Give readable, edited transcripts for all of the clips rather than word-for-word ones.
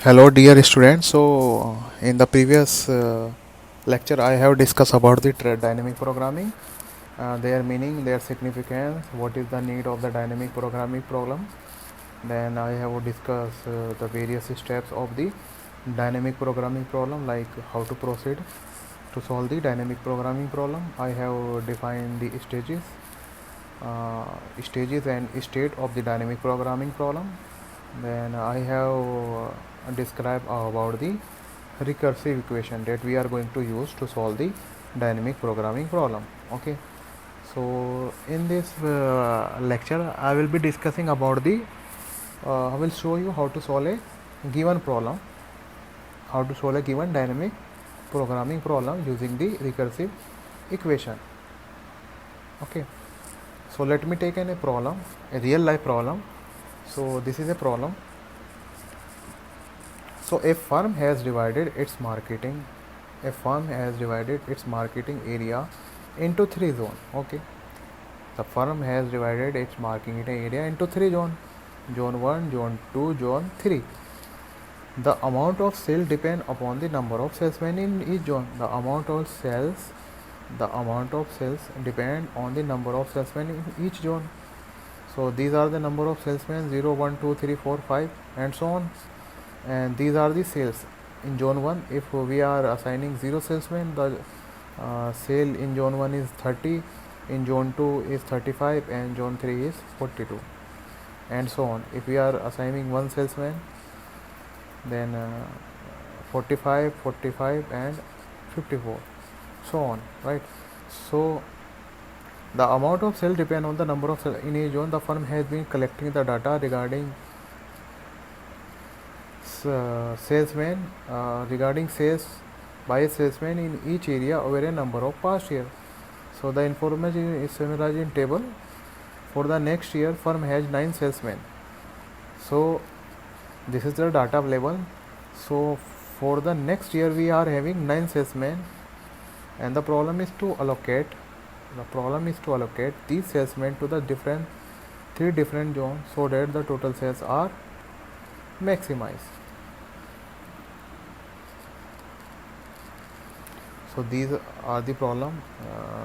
Hello, dear students. In the previous lecture, I have discussed about the dynamic programming, their meaning, their significance, what is the need of the dynamic programming problem. Then I have discussed the various steps of the dynamic programming problem, like how to proceed to solve the dynamic programming problem. I have defined the uh, stages and state of the dynamic programming problem. Then I have described about the recursive equation that we are going to use to solve the dynamic programming problem. Okay, so in this lecture I will be discussing about the I will show you how to solve a given problem, how to solve a given dynamic programming problem using the recursive equation. Okay, so let me take a problem, a real life problem. So this is a problem. So a firm has divided its marketing area into three zones. Okay, the firm has divided its marketing area into three zones: zone 1, zone 2, zone 3. The amount of sales depend upon the number of salesmen in each zone. The amount of sales depend on the number of salesmen in each zone. So these are the number of salesmen: 0, 1, 2, 3, 4, 5, and so on. And these are the sales in zone 1. If we are assigning 0 salesmen, the sale in zone 1 is 30, in zone 2 is 35, and zone 3 is 42, and so on. If we are assigning 1 salesman, then 45, 45, and 54, so on, right? So the amount of sale depend on the number of sales in each zone. The firm has been collecting the data regarding regarding sales by a salesman in each area over a number of past years. So the information is summarized in table. For the next year, firm has 9 salesmen. So this is the data available. So for the next year, we are having 9 salesmen, and the problem is to allocate these salesmen to the three different zones so that the total sales are maximized. So these are the problem.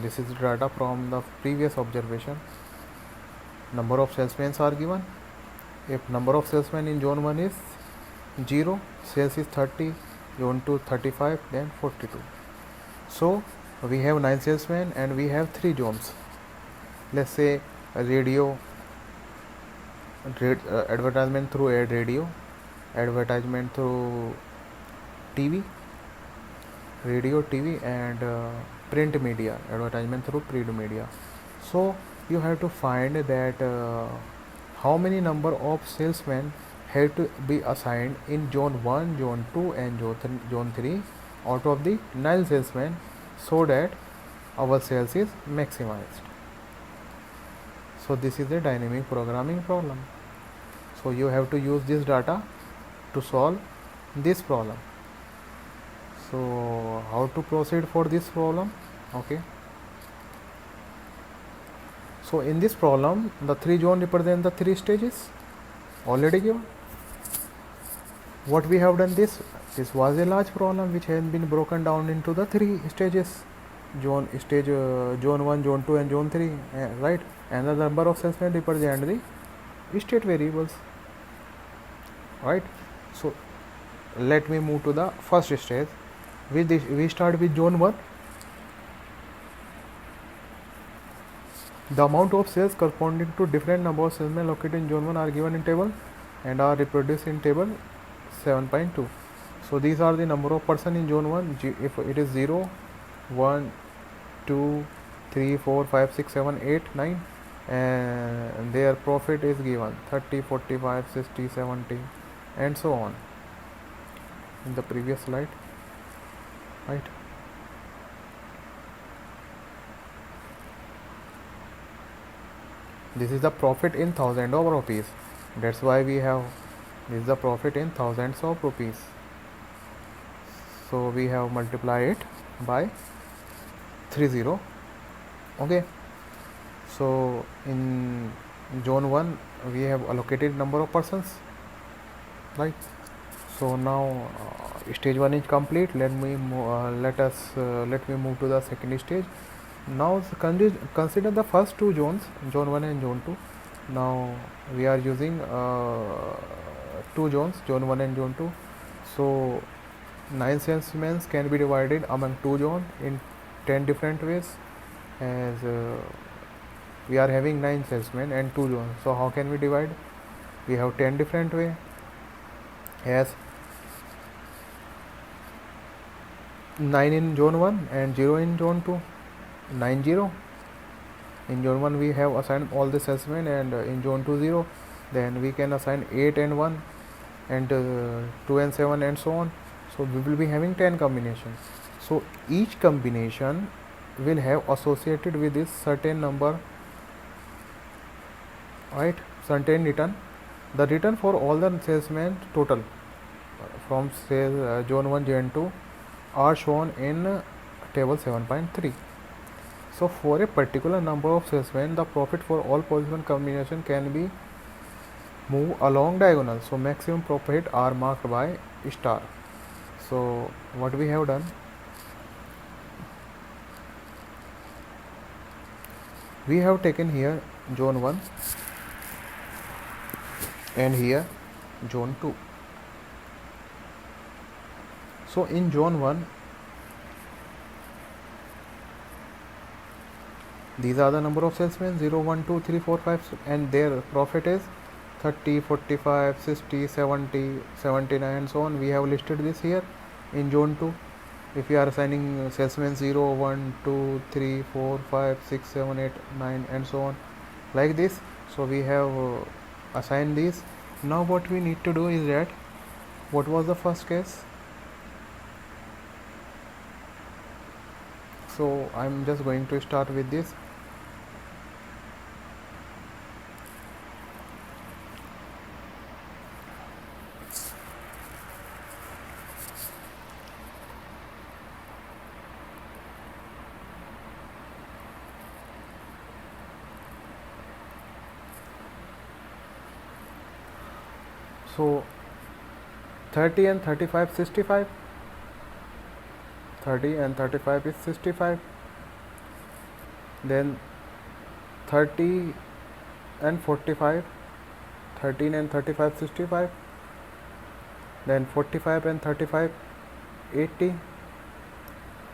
This is data from the previous observation. Number of salesmen are given. If number of salesmen in zone 1 is 0, sales is 30, zone 2 35, then 42. So we have 9 salesmen and we have 3 zones. Let's say radio, advertisement through radio, advertisement through TV, and print media, advertisement through print media. So you have to find that how many number of salesmen have to be assigned in zone 1, zone 2, and zone 3 out of the 9 salesmen, so that our sales is maximized. So this is a dynamic programming problem. So you have to use this data to solve this problem. So how to proceed for this problem? Okay, so in this problem, the 3 zone represent the 3 stages already given. What we have done, this was a large problem which has been broken down into the 3 stages: zone 1, zone 2, and zone 3, right? And the number of salesmen represent the state variables, right? So let me move to the first stage. With this, we start with zone 1. The amount of sales corresponding to different number of salesmen located in zone 1 are given in table and are reproduced in table 7.2. So these are the number of person in zone 1. If it is 0, 1, 2, 3, 4, 5, 6, 7, 8, 9, and their profit is given 30, 45, 60, 70, and so on in the previous slide, right? This is the profit in thousands of rupees. That's why we have this is the profit in thousands of rupees. So we have multiplied it by 30. Okay, so in zone 1 we have allocated number of persons, right? So now stage 1 is complete. Let me move to the second stage. Now consider the first two zones, zone 1 and zone 2. Now we are using two zones, zone 1 and zone 2. So 9 salesmen can be divided among two zones in 10 different ways, as we are having 9 salesmen and two zones. So how can we divide? We have 10 different way, as 9 in zone 1 and 0 in zone 2. 9 0. In zone 1 we have assigned all the salesmen, and in zone 2 0. Then we can assign 8 and 1 and 2 and 7 and so on. So we will be having 10 combinations. So each combination will have associated with this certain number, right? Certain return. The return for all the salesmen total from sales zone 1 zone 2 are shown in table 7.3. So for a particular number of salesmen, the profit for all possible combination can be moved along diagonal. So maximum profit are marked by star. So what we have done, we have taken here zone 1 and here zone 2. So in zone 1, these are the number of salesmen 0, 1, 2, 3, 4, 5, and their profit is 30, 45, 60, 70, 79 and so on. We have listed this here in zone 2. If you are assigning salesmen 0, 1, 2, 3, 4, 5, 6, 7, 8, 9 and so on like this. So we have assigned these. Now what we need to do is that, what was the first case? So I'm just going to start with this. So 30 and 35, 65. 30 and 35 is 65. Then 30 and 45, 13 and 35, 65. Then 45 and 35, 80.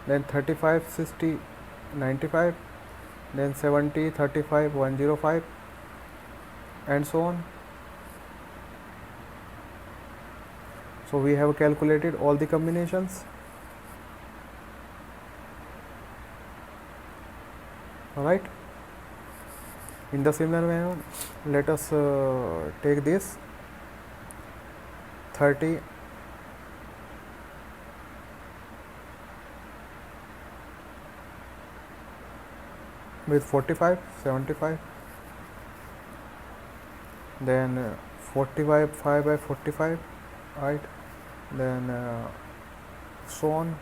Then 35, 60, 95. Then 70, 35, 105 and so on. So we have calculated all the combinations. Alright. In the similar manner, let us take this 30 with 45, 75. Then 45 5 by 45, right? Then so on.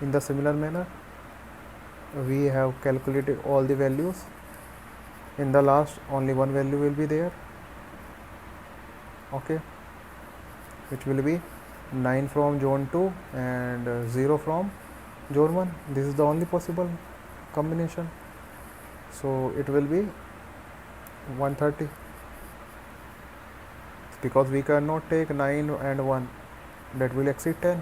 In the similar manner, we have calculated all the values. In the last, only one value will be there. Okay, it will be 9 from zone 2 and 0 from zone 1. This is the only possible combination. So it will be 130, because we cannot take 9 and 1, that will exceed 10,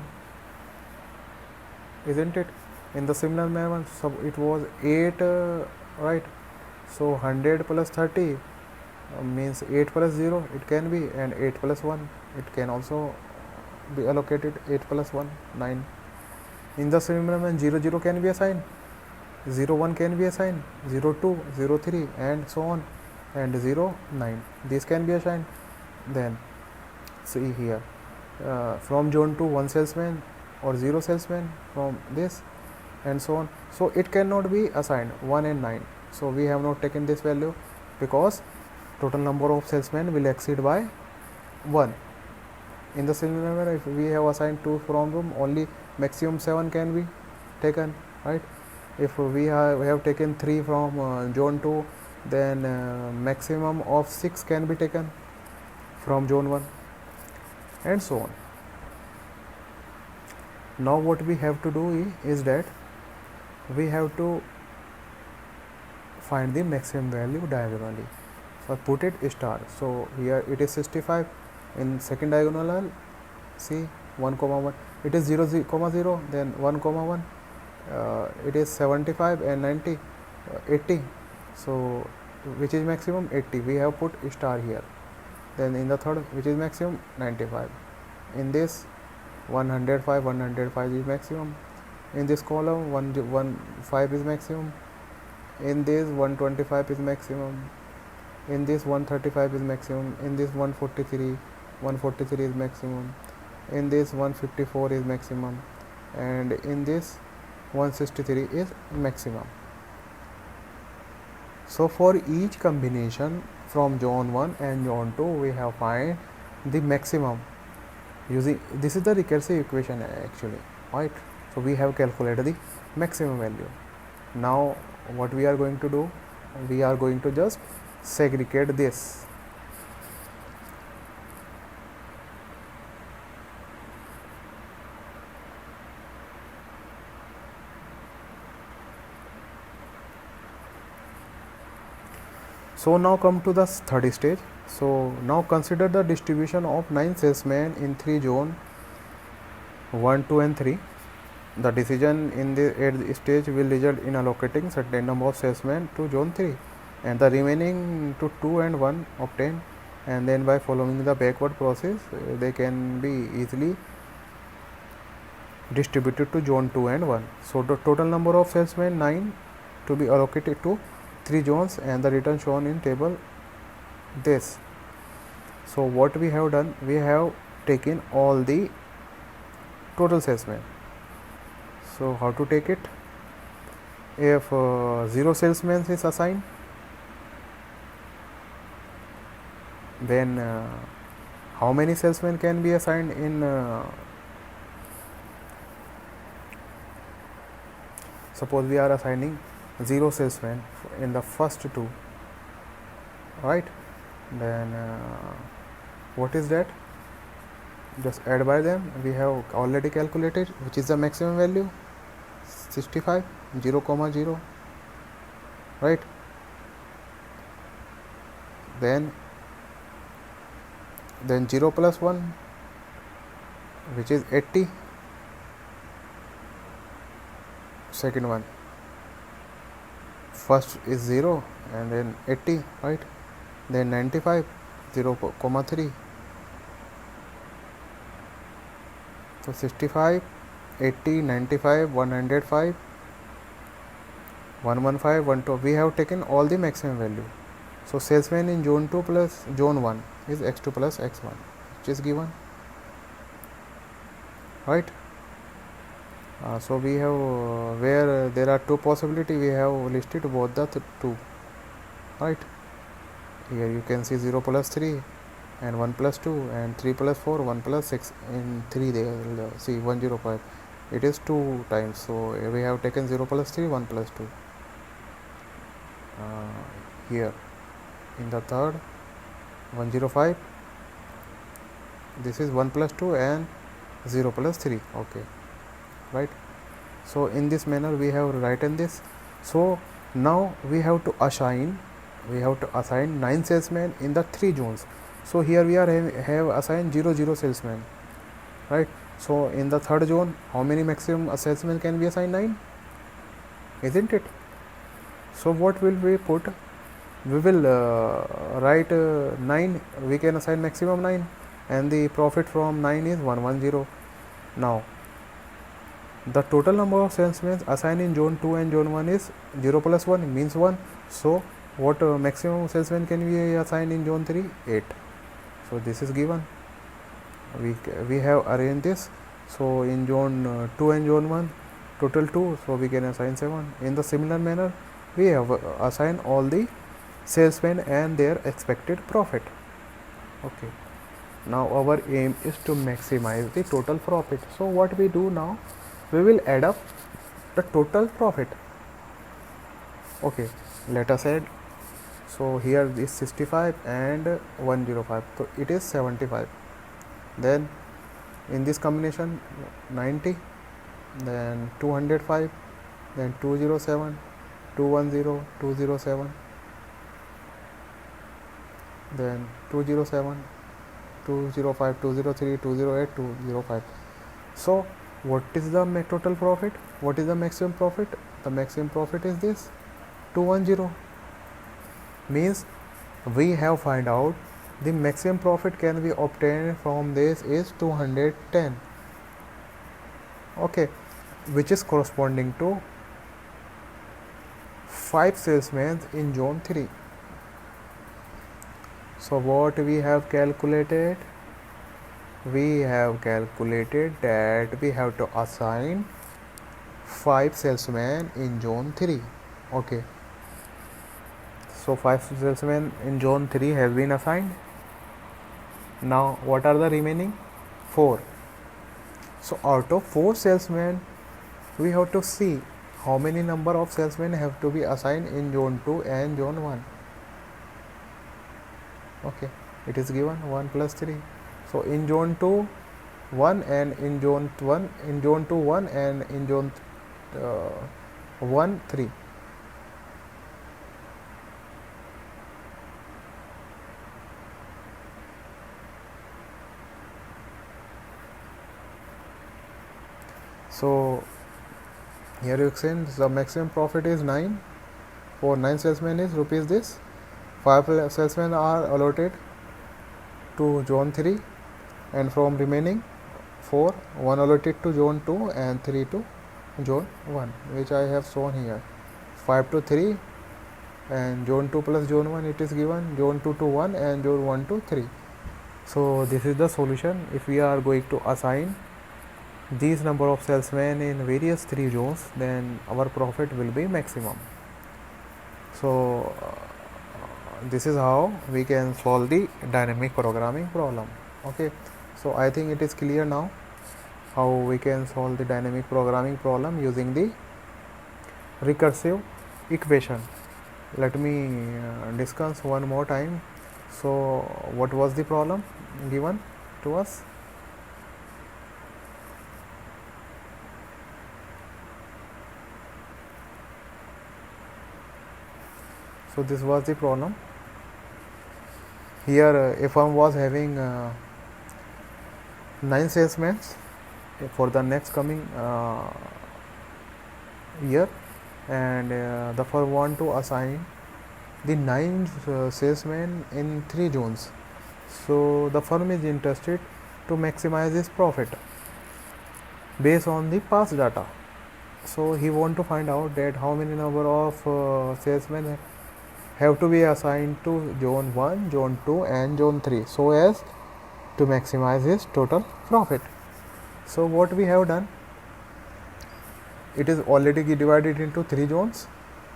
isn't it? In the similar manner, it was 8, right? So 100 plus 30 means 8 plus 0 it can be, and 8 plus 1 it can also be allocated. 8 plus 1, 9. In the similar manner, 0 0 can be assigned, 0 1 can be assigned, 0 2, 0 3 and so on, and 0 9. These can be assigned. Then see here, from zone 2 1 salesman or 0 salesman from this and so on. So it cannot be assigned 1 and 9. So we have not taken this value, because total number of salesmen will exceed by 1. In the similar manner, if we have assigned 2 from room, only maximum 7 can be taken, right? If we have taken 3 from zone 2, then maximum of 6 can be taken from zone 1. and so on. Now what we have to do is that we have to find the maximum value diagonally. So put it star. So here it is 65 in second diagonal. See 1 comma 1. It is 0, 0, then 1 comma 1. It is 75 and 90, 80. So which is maximum? 80. We have put star here. Then in the third, which is maximum? 95. In this 105, 105 is maximum. In this column 115 is maximum. In this 125 is maximum. In this 135 is maximum. In this 143 is maximum. In this 154 is maximum, and in this 163 is maximum. So for each combination from zone 1 and zone 2 we have find the maximum using this is the recursive equation actually, right? So we have calculated the maximum value. Now what we are going to do, we are going to just segregate this. So now come to the third stage. So now consider the distribution of 9 salesmen in 3 zones 1, 2 and 3. The decision in the at stage will result in allocating certain number of salesmen to zone 3 and the remaining to 2 and 1 obtained, and then by following the backward process they can be easily distributed to zone 2 and 1. So the total number of salesmen 9 to be allocated to 3 zones and the return shown in table this. So what we have done, we have taken all the total salesmen. So how to take it? If 0 salesmen is assigned, then how many salesmen can be assigned in suppose we are assigning 0 salesmen in the first 2, right? Then what is that? Just add by them. We have already calculated which is the maximum value, 65, 0, 0, right? Then 0 plus 1, which is 80. Second one, first is 0 and then 80, right? Then 95, 0, 3. So 65, 80, 95, 105, 115, 112. We have taken all the maximum value. So salesman in zone 2 plus zone 1 is x2 plus x1, which is given, right? So we have where there are 2 possibility, we have listed both the 2, right? Here you can see 0 plus 3 and 1 plus 2 and 3 plus 4, 1 plus 6. In 3 they see 105, it is 2 times. So we have taken 0 plus 3, 1 plus 2. Here in the third 105, this is 1 plus 2 and 0 plus 3, okay, right? So in this manner we have written this. So now we have to assign 9 salesmen in the 3 zones. So here we are have assigned 0, 0 salesmen, right? So in the third zone, how many maximum salesmen can be assigned? 9, isn't it? So what will we put? We will write 9, we can assign maximum 9, and the profit from 9 is 110. Now the total number of salesmen assigned in zone 2 and zone 1 is 0 plus 1 means 1. So what maximum salesmen can we assign in zone 3? 8. So this is given. We have arranged this. So in zone 2 and zone 1 total 2, so we can assign 7. In the similar manner we have assigned all the salesmen and their expected profit. Okay, now our aim is to maximize the total profit. So what we do now, we will add up the total profit. Okay, let us add. So here is 65 and 105, so it is 75. then in this combination 90, then 205, then 207, 210, 207, then 207, 205, 203, 208, 205. So what is the total profit? What is the maximum profit? The maximum profit is this 210. Means we have find out the maximum profit can be obtained from this is 210. Okay, which is corresponding to 5 salesmen in zone 3. So what we have calculated? We have calculated that we have to assign 5 salesmen in zone 3. Okay, so 5 salesmen in zone 3 have been assigned. Now what are the remaining? 4. So out of 4 salesmen, we have to see how many number of salesmen have to be assigned in zone 2 and zone 1. Okay, it is given 1 plus 3. So in zone 2 1, and in zone 1, in zone 2 1, and in zone 1 3. So here you can see the maximum profit is 9. For 9 salesmen is rupees this. 5 salesmen are allotted to zone 3, and from remaining 4, 1 allotted to zone 2 and 3 to zone 1, which I have shown here. 5 to 3, and zone 2 plus zone 1 it is given, zone 2 to 1 and zone 1 to 3. So this is the solution. If we are going to assign these number of salesmen in various 3 zones, then our profit will be maximum. So this is how we can solve the dynamic programming problem. Okay, so I think it is clear now how we can solve the dynamic programming problem using the recursive equation. Let me discuss one more time. So what was the problem given to us? So this was the problem. Here a firm was having 9 salesmen for the next coming year, and the firm want to assign the 9 salesmen in 3 zones. So the firm is interested to maximize his profit based on the past data. So he want to find out that how many number of salesmen have to be assigned to zone 1, zone 2 and zone 3 so as to maximize his total profit. So what we have done, it is already divided into 3 zones,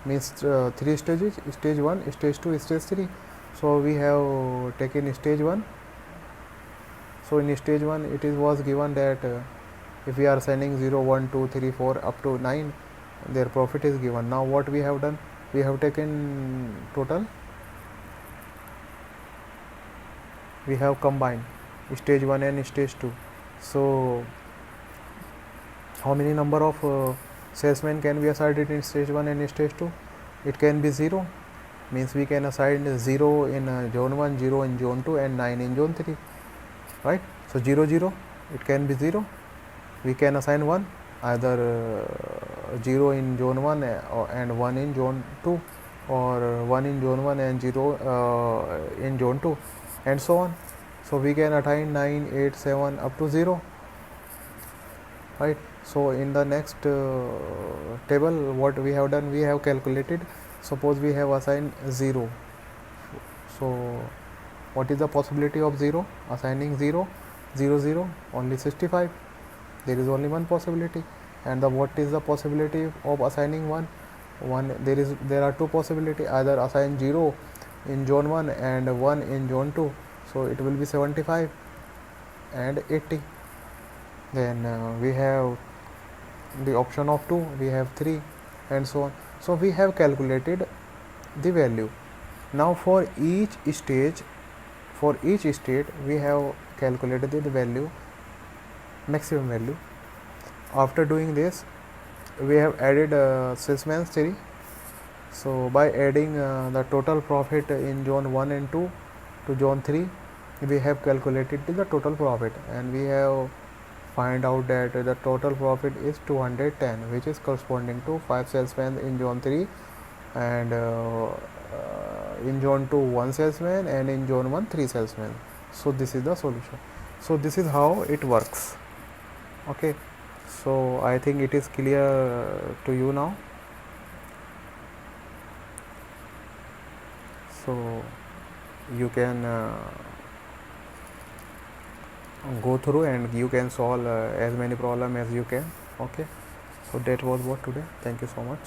means 3 stages, stage 1, stage 2, stage 3. So we have taken stage 1. So in stage 1 it is was given that if we are sending 0, 1, 2, 3, 4 up to 9, their profit is given. Now what we have done, we have taken total, we have combined stage 1 and stage 2. So how many number of salesmen can be assigned in stage 1 and stage 2? It can be 0, means we can assign 0 in zone 1, 0 in zone 2 and 9 in zone 3, right? So 0, 0, it can be 0. We can assign 1, either 0 in zone 1 and 1 in zone 2, or 1 in zone 1 and 0 in zone 2, and so on. So we can assign 9, 8, 7 up to 0, right? So in the next table what we have done, we have calculated, suppose we have assigned 0. So what is the possibility of 0? Assigning 0, 0, 0, only 65. There is only one possibility. And what is the possibility of assigning 1? There are 2 possibilities, either assign 0 in zone 1 and 1 in zone 2. So it will be 75 and 80. Then we have the option of 2, we have 3, and so on. So we have calculated the value. Now for each stage we have calculated the value, maximum value. After doing this, we have added salesman's theory. So by adding the total profit in zone 1 and 2 to zone 3, we have calculated the total profit, and we have find out that the total profit is 210, which is corresponding to 5 salesmen in zone 3, and in zone 2 1 salesman, and in zone 1 3 salesmen. So this is the solution. So this is how it works. Okay, so I think it is clear to you now. So you can go through and you can solve as many problems as you can. Okay, so that was what today. Thank you so much.